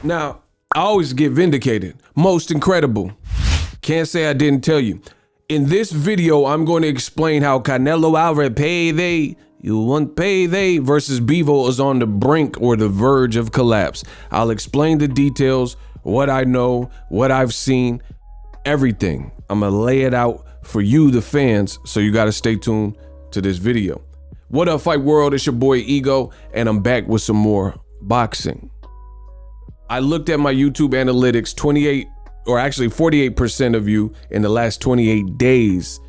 Now, I always get vindicated. Most incredible. Can't say I didn't tell you. In this video, I'm going to explain how Canelo Alvarez payday, you want payday versus Bivol is on the brink or the verge of collapse. I'll explain the details, what I know, what I've seen, everything. I'm gonna lay it out for you, the fans, so you gotta stay tuned to this video. What up, Fight World? It's your boy Ego, and I'm back with some more boxing. I looked at my YouTube analytics, 48% of you in the last 28 days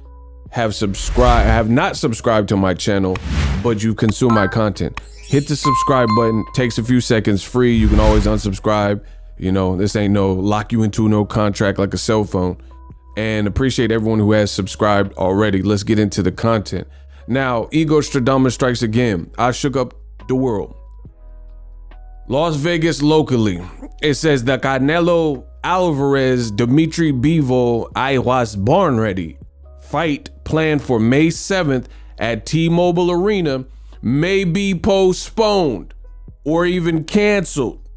have not subscribed to my channel, but you consume my content. Hit the subscribe button, takes a few seconds, free. You can always unsubscribe. You know, this ain't no lock you into no contract like a cell phone. And appreciate everyone who has subscribed already. Let's get into the content. Now, Ego Stradamus strikes again. I shook up the world. Las Vegas locally. It says the Canelo Alvarez Dimitri Bivol I was born ready fight planned for May 7th at T-Mobile Arena may be postponed or even canceled.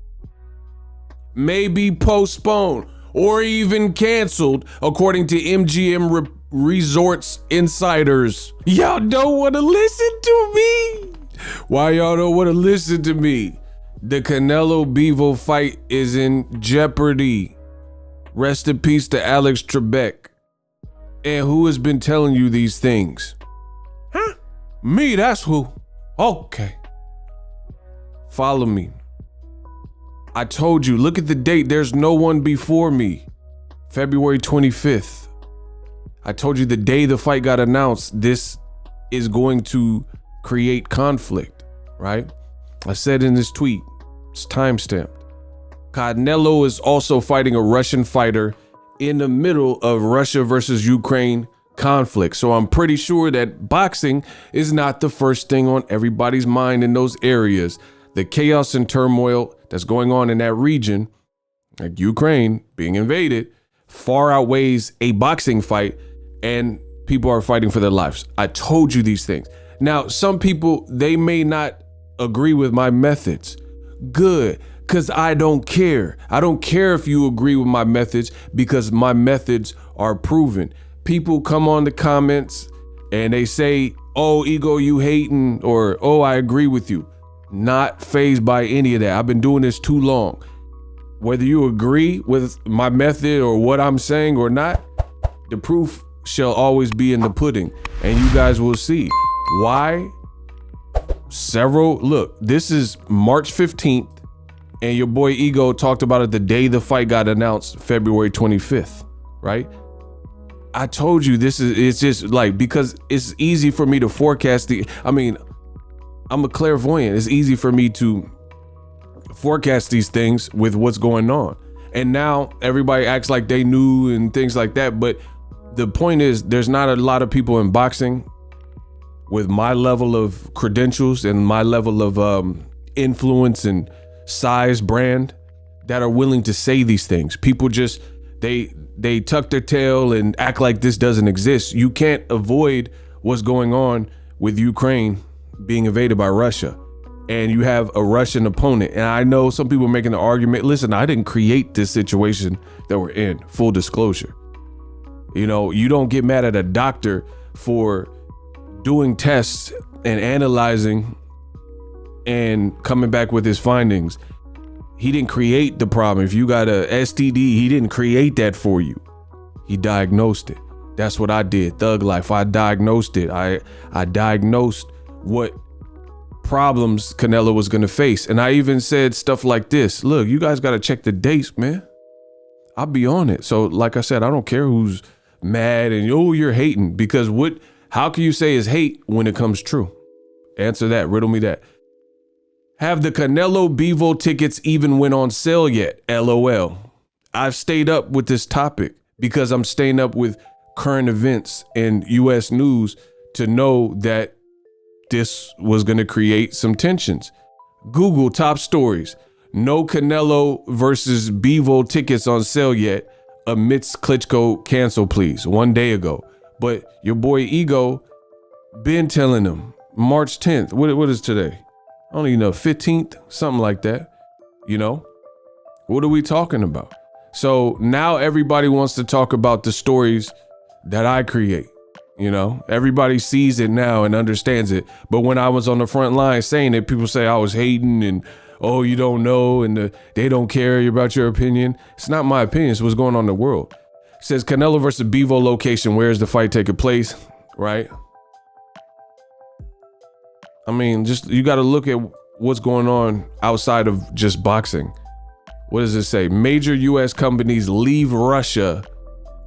May be postponed or even canceled, according to MGM Resorts insiders. Y'all don't want to listen to me. Why y'all don't want to listen to me? The Canelo Bivol fight is in jeopardy. Rest in peace to Alex Trebek. And who has been telling you these things? Huh? Me, that's who. Okay. Follow me. I told you, look at the date. There's no one before me. February 25th. I told you the day the fight got announced, this is going to create conflict, right? I said in this tweet, it's timestamped. Canelo is also fighting a Russian fighter in the middle of Russia versus Ukraine conflict. So I'm pretty sure that boxing is not the first thing on everybody's mind in those areas. The chaos and turmoil that's going on in that region, like Ukraine being invaded, far outweighs a boxing fight, and people are fighting for their lives. I told you these things. Now, some people, they may not agree with my methods. Good, because I don't care. I don't care if you agree with my methods, because my methods are proven. People come on the comments and they say, oh, Ego, you hating, or oh, I agree with you. Not fazed by any of that. I've been doing this too long. Whether you agree with my method or what I'm saying or not, the proof shall always be in the pudding, and you guys will see why. Look, this is March 15th, and your boy Ego talked about it the day the fight got announced, February 25th, right? I told you it's just like, because it's easy for me to forecast I'm a clairvoyant. It's easy for me to forecast these things with what's going on. And now everybody acts like they knew and things like that. But the point is, there's not a lot of people in boxing with my level of credentials and my level of influence and size, brand, that are willing to say these things. People just, they tuck their tail and act like this doesn't exist. You can't avoid what's going on with Ukraine being invaded by Russia, and you have a Russian opponent. And I know some people are making the argument, listen, I didn't create this situation that we're in, full disclosure. You know, you don't get mad at a doctor for doing tests and analyzing and coming back with his findings. He didn't create the problem. If you got a STD, he didn't create that for you. He diagnosed it. That's what I did. Thug life. I diagnosed it. I diagnosed what problems Canelo was gonna face. And I even said stuff like this. Look, you guys gotta check the dates, man. I'll be on it. So like I said, I don't care who's mad and, oh, you're hating, because how can you say is hate when it comes true? Answer that, riddle me that. Have the Canelo Bivol tickets even went on sale yet? LOL. I've stayed up with this topic because I'm staying up with current events and US news to know that this was going to create some tensions. Google top stories. No Canelo versus Bivol tickets on sale yet amidst Klitschko cancel pleas 1 day ago. But your boy Ego been telling them March 10th. What is today? I don't even know, 15th, something like that. You know, What are we talking about? So now everybody wants to talk about the stories that I create. You know, everybody sees it now and understands it. But when I was on the front line saying it, people say I was hating and, oh, you don't know, and they don't care about your opinion. It's not my opinion. It's what's going on in the world. It says Canelo versus Bivol location. Where is the fight taking place? Right? I mean, just you got to look at what's going on outside of just boxing. What does it say? Major U.S. companies leave Russia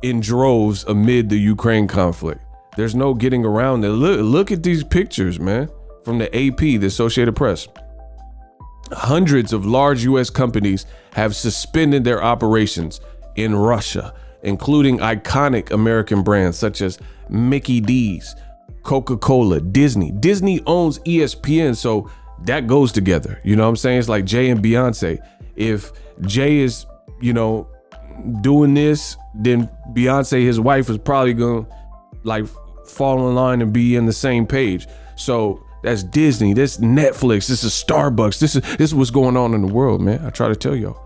in droves amid the Ukraine conflict. There's no getting around it. Look at these pictures, man, from the AP, the Associated Press. Hundreds of large U.S. companies have suspended their operations in Russia, including iconic American brands such as Mickey D's, Coca-Cola, Disney. Disney owns ESPN, so that goes together. You know what I'm saying? It's like Jay and Beyonce. If Jay is, you know, doing this, then Beyonce, his wife, is probably gonna like fall in line and be in the same page. So that's Disney, this Netflix, this is Starbucks, this is what's going on in the world, man. I try to tell y'all.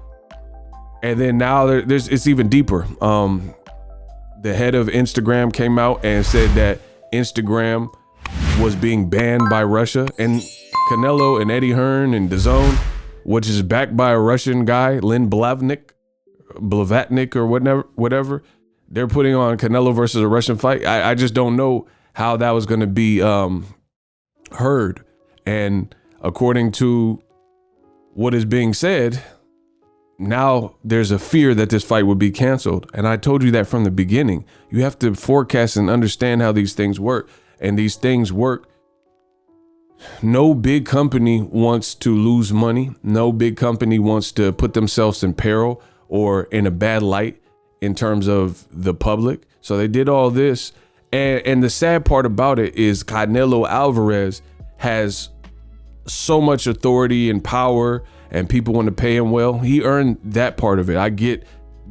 And then now it's even deeper. The head of Instagram came out and said that Instagram was being banned by Russia, and Canelo and Eddie Hearn and DAZN, which is backed by a Russian guy, Len Blavatnik or whatever. They're putting on Canelo versus a Russian fight. I just don't know how that was going to be heard. And according to what is being said, now there's a fear that this fight would be canceled. And I told you that from the beginning. You have to forecast and understand how these things work. And these things work. No big company wants to lose money. No big company wants to put themselves in peril or in a bad light in terms of the public. So they did all this. And the sad part about it is Canelo Alvarez has so much authority and power, and people want to pay him well. He earned that part of it. I get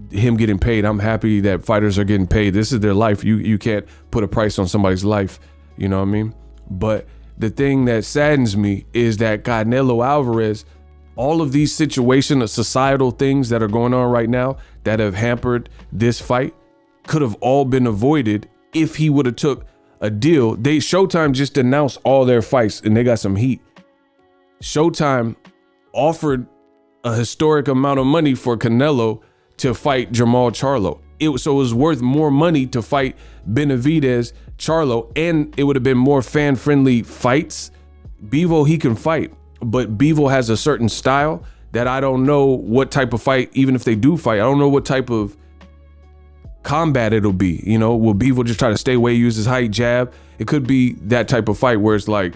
him getting paid. I'm happy that fighters are getting paid. This is their life. You can't put a price on somebody's life. You know what I mean? But the thing that saddens me is that Canelo Alvarez, all of these situations, societal things that are going on right now that have hampered this fight could have all been avoided if he would have took a deal. Showtime just announced all their fights and they got some heat. Showtime offered a historic amount of money for Canelo to fight Jermall Charlo. So it was worth more money to fight Benavidez, Charlo, and it would have been more fan-friendly fights. Bivol, he can fight, but Bivol has a certain style that I don't know what type of fight, even if they do fight, I don't know what type of combat it'll be. You know, will Bivol just try to stay away, use his height, jab? It could be that type of fight where it's like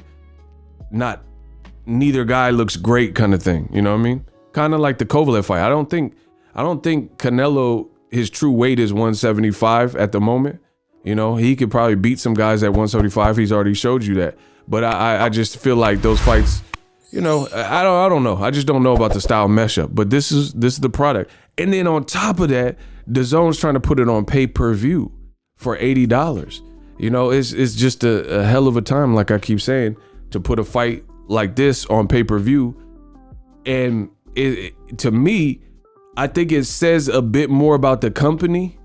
neither guy looks great kind of thing. You know what I mean? Kind of like the Kovalev fight. I don't think Canelo, his true weight is 175 at the moment. You know, he could probably beat some guys at 175. He's already showed you that. But I just feel like those fights, you know, I don't know. I just don't know about the style mashup. But this is the product. And then on top of that, DAZN's trying to put it on pay-per-view for $80. You know, it's just a hell of a time, like I keep saying, to put a fight like this on pay-per-view. And to me, I think it says a bit more about the company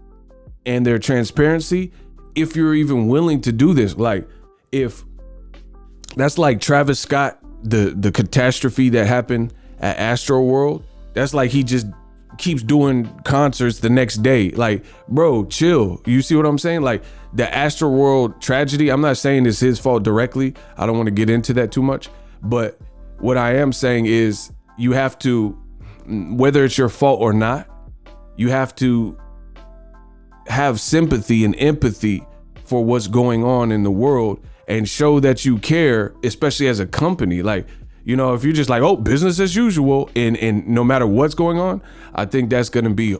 and their transparency if you're even willing to do this. Like, if that's like Travis Scott, the catastrophe that happened at Astroworld, that's like he just keeps doing concerts the next day. Like, bro, chill. You see what I'm saying? Like, the Astroworld tragedy, I'm not saying it's his fault directly. I don't want to get into that too much. But what I am saying is you have to, whether it's your fault or not, you have to have sympathy and empathy for what's going on in the world and show that you care, especially as a company. Like, you know, if you're just like, oh, business as usual, and no matter what's going on, I think that's going to be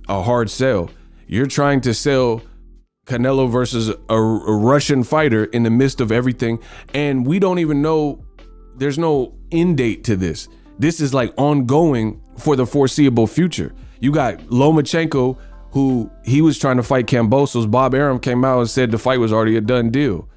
a hard sell. You're trying to sell Canelo versus a Russian fighter in the midst of everything. And we don't even know, there's no end date to this. This is like ongoing for the foreseeable future. You got Lomachenko, who he was trying to fight Kambosos. Bob Arum came out and said the fight was already a done deal.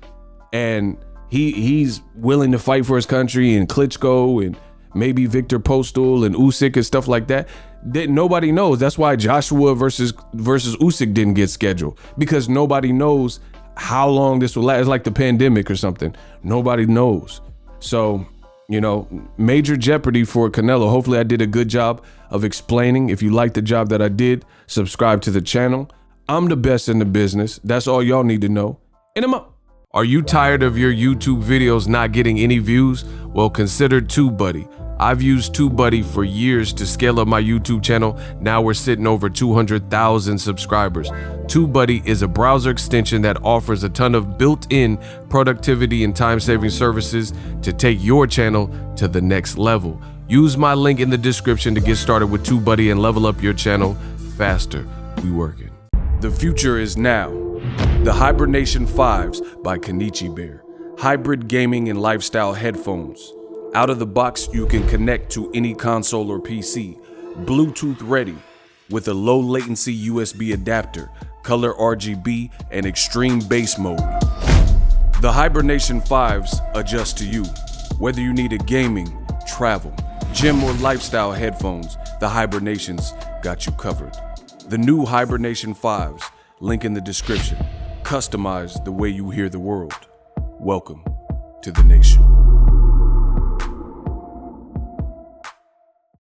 And he's willing to fight for his country, and Klitschko and maybe Victor Postol and Usyk and stuff like that. Nobody knows. That's why Joshua versus Usyk didn't get scheduled, because nobody knows how long this will last. It's like the pandemic or something. Nobody knows. So, you know, major jeopardy for Canelo. Hopefully I did a good job of explaining. If you like the job that I did, subscribe to the channel. I'm the best in the business. That's all y'all need to know. And I'm up. Are you tired of your YouTube videos not getting any views? Well, consider TubeBuddy. I've used TubeBuddy for years to scale up my YouTube channel. Now we're sitting over 200,000 subscribers. TubeBuddy is a browser extension that offers a ton of built-in productivity and time-saving services to take your channel to the next level. Use my link in the description to get started with TubeBuddy and level up your channel faster. We working. The future is now. The Hibernation 5s by Kenichi Bear. Hybrid gaming and lifestyle headphones. Out of the box, you can connect to any console or PC. Bluetooth ready with a low latency USB adapter, color RGB, and extreme bass mode. The Hibernation 5s adjust to you. Whether you need a gaming, travel, gym, or lifestyle headphones, the Hibernations got you covered. The new Hibernation 5s, link in the description. Customize the way you hear the world. Welcome to the nation.